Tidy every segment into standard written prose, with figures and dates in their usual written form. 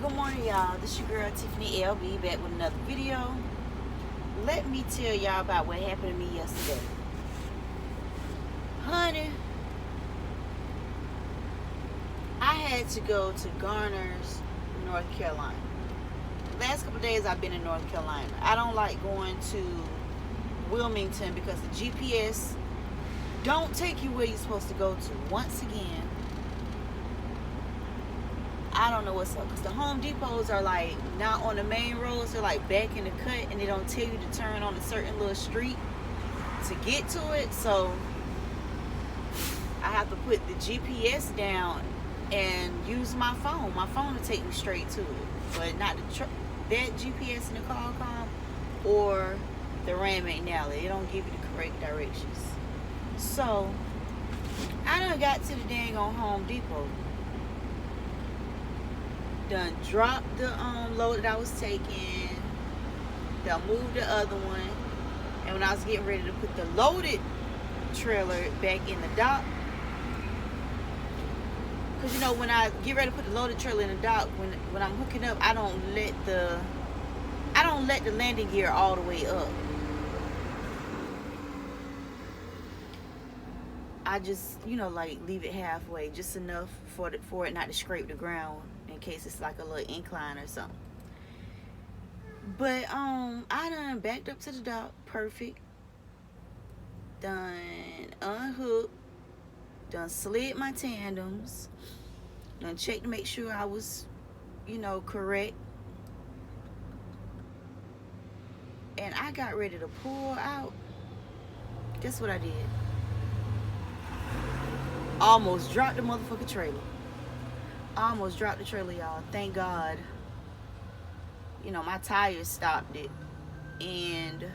Good morning, y'all. This your girl Tiffany LB back with another video. Let me tell y'all about what happened to me yesterday. Honey, I had to go to Garner's, North Carolina. The last couple of days I've been in North Carolina. I don't like going to Wilmington because the GPS don't take you where you're supposed to go to. Once again, I don't know what's up, because the Home Depots are like not on the main roads. They're like back in the cut, and they don't tell you to turn on a certain little street to get to it. So I have to put the GPS down and use my phone to take me straight to it, but not that GPS in the Qualcomm or the Ram McNally. They don't give you the correct directions. So I done got to the dang on Home Depot, done dropped the load that I was taking, done moved the other one, and when I was getting ready to put the loaded trailer back in the dock, because you know when I get ready to put the loaded trailer in the dock, when I'm hooking up, I don't let the landing gear all the way up. I just, like leave it halfway, just enough for it not to scrape the ground in case it's like a little incline or something. But I done backed up to the dock, perfect. Done unhooked, done slid my tandems, done checked to make sure I was, correct. And I got ready to pull out. Guess what I did? Almost dropped the motherfucking trailer. Almost dropped the trailer, y'all. Thank God. My tires stopped it. And,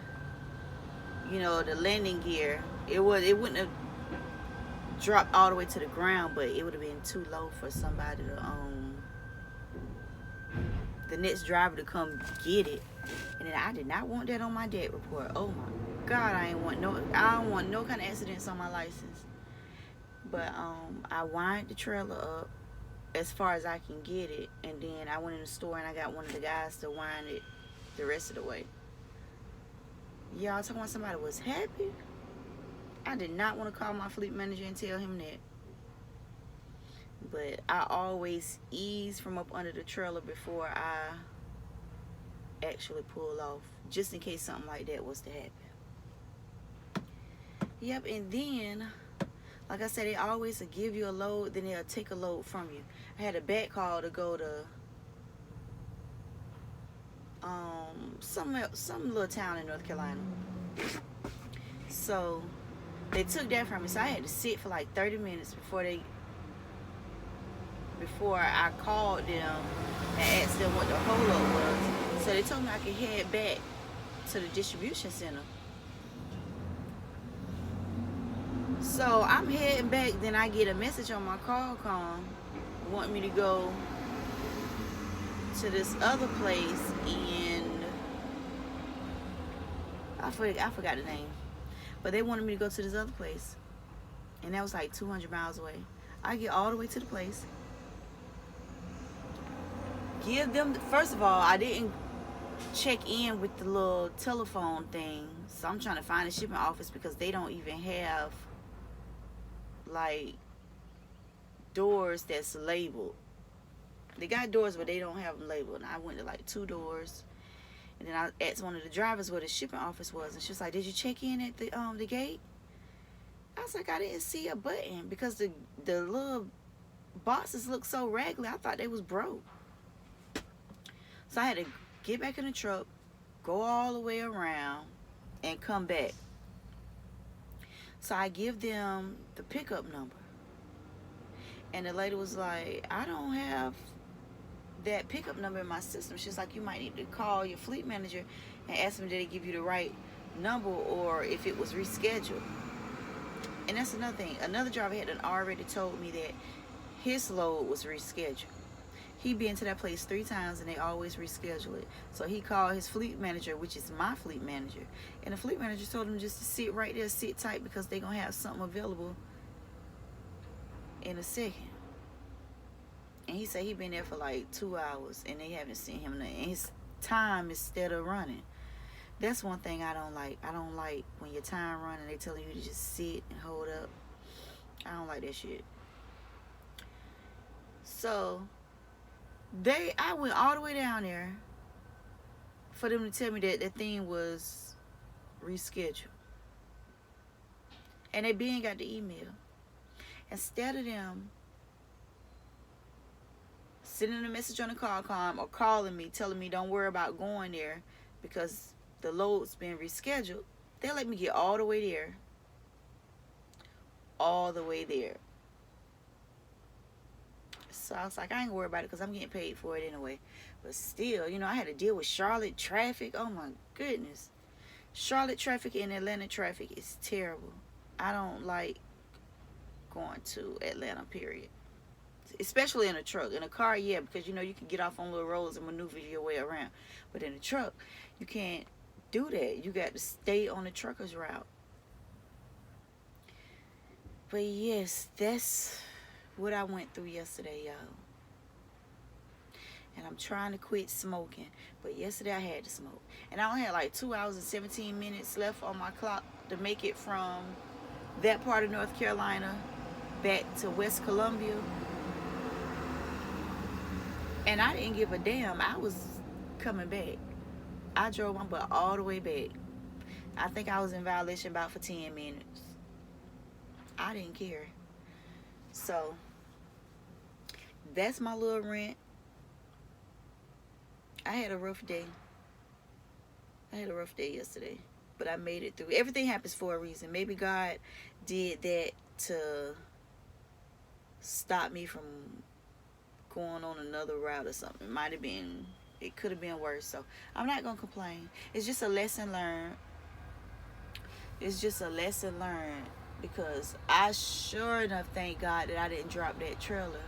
the landing gear, it wouldn't have dropped all the way to the ground, but it would have been too low for somebody to, the next driver to come get it. And then I did not want that on my debt report. Oh my God, I don't want no kind of accidents on my license. But I wind the trailer up as far as I can get it, and then I went in the store and I got one of the guys to wind it the rest of the way. Y'all talking about somebody was happy? I did not want to call my fleet manager and tell him that. But I always ease from up under the trailer before I actually pull off, just in case something like that was to happen. Yep, and then, like I said, they always give you a load, then they'll take a load from you. I had a back call to go to some little town in North Carolina. So they took that from me. So I had to sit for like 30 minutes before I called them and asked them what the holdup was. So they told me I could head back to the distribution center. So I'm heading back, then I get a message on my Qualcomm wanting me to go to this other place, and I forgot the name, but they wanted me to go to this other place, and that was like 200 miles away. I get all the way to the place, give them, first of all, I didn't check in with the little telephone thing, so I'm trying to find a shipping office because they don't even have like doors that's labeled. They got doors, but they don't have them labeled. And I went to like 2 doors, and then I asked one of the drivers where the shipping office was, and she was like, "Did you check in at the gate?" I was like, "I didn't see a button because the little boxes look so raggedy. I thought they was broke." So I had to get back in the truck, go all the way around, and come back. So I give them the pickup number, and the lady was like, "I don't have that pickup number in my system." She's like, "You might need to call your fleet manager and ask them did they give you the right number or if it was rescheduled." And that's another thing. Another driver had already told me that his load was rescheduled. He been to that place 3 times and they always reschedule it. So he called his fleet manager, which is my fleet manager, and the fleet manager told him just to sit right there, sit tight, because they're gonna have something available in a second. And he said he been there for like 2 hours and they haven't seen him. And his time is instead of running. That's one thing I don't like. I don't like when your time running, they telling you to just sit and hold up. I don't like that shit. So I went all the way down there for them to tell me that the thing was rescheduled. And they been got the email. Instead of them sending a message on the call com or calling me, telling me don't worry about going there because the load's been rescheduled, they let me get all the way there. All the way there. So I was like, I ain't gonna worry about it because I'm getting paid for it anyway. But still, you know, I had to deal with Charlotte traffic. Oh my goodness. Charlotte traffic and Atlanta traffic is terrible. I don't like going to Atlanta, period. Especially in a truck. In a car, yeah, because you know you can get off on little roads and maneuver your way around. But in a truck, you can't do that. You got to stay on the trucker's route. But yes, that's what I went through yesterday, y'all. And I'm trying to quit smoking. But yesterday I had to smoke. And I only had like 2 hours and 17 minutes left on my clock to make it from that part of North Carolina back to West Columbia. And I didn't give a damn. I was coming back. I drove my butt all the way back. I think I was in violation about for 10 minutes. I didn't care. So that's my little rant. I had a rough day. I had a rough day yesterday, but I made it through. Everything happens for a reason. Maybe God did that to stop me from going on another route or something. It could have been worse. So I'm not gonna complain. It's just a lesson learned. It's just a lesson learned. Because I sure enough thank God that I didn't drop that trailer.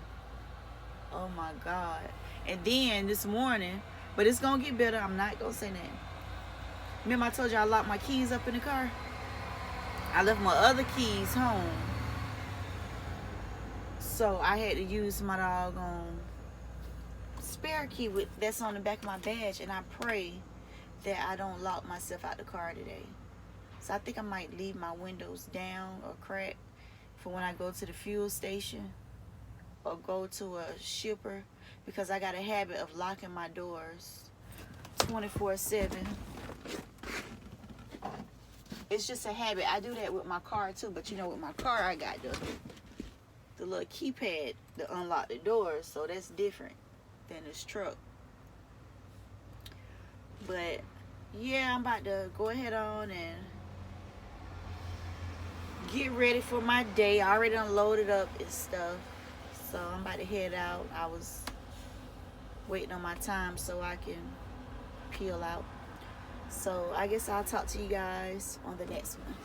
Oh my God. And then this morning, but it's going to get better. I'm not going to say that. Remember I told you I locked my keys up in the car? I left my other keys home. So I had to use my doggone spare key that's on the back of my badge. And I pray that I don't lock myself out the car today. So I think I might leave my windows down or cracked for when I go to the fuel station or go to a shipper, because I got a habit of locking my doors 24/7. It's just a habit. I do that with my car too, but you know, with my car I got the little keypad to unlock the doors, so that's different than this truck. But yeah, I'm about to go ahead on and get ready for my day. I already done loaded up and stuff, so I'm about to head out. I was waiting on my time so I can peel out. So I guess I'll talk to you guys on the next one.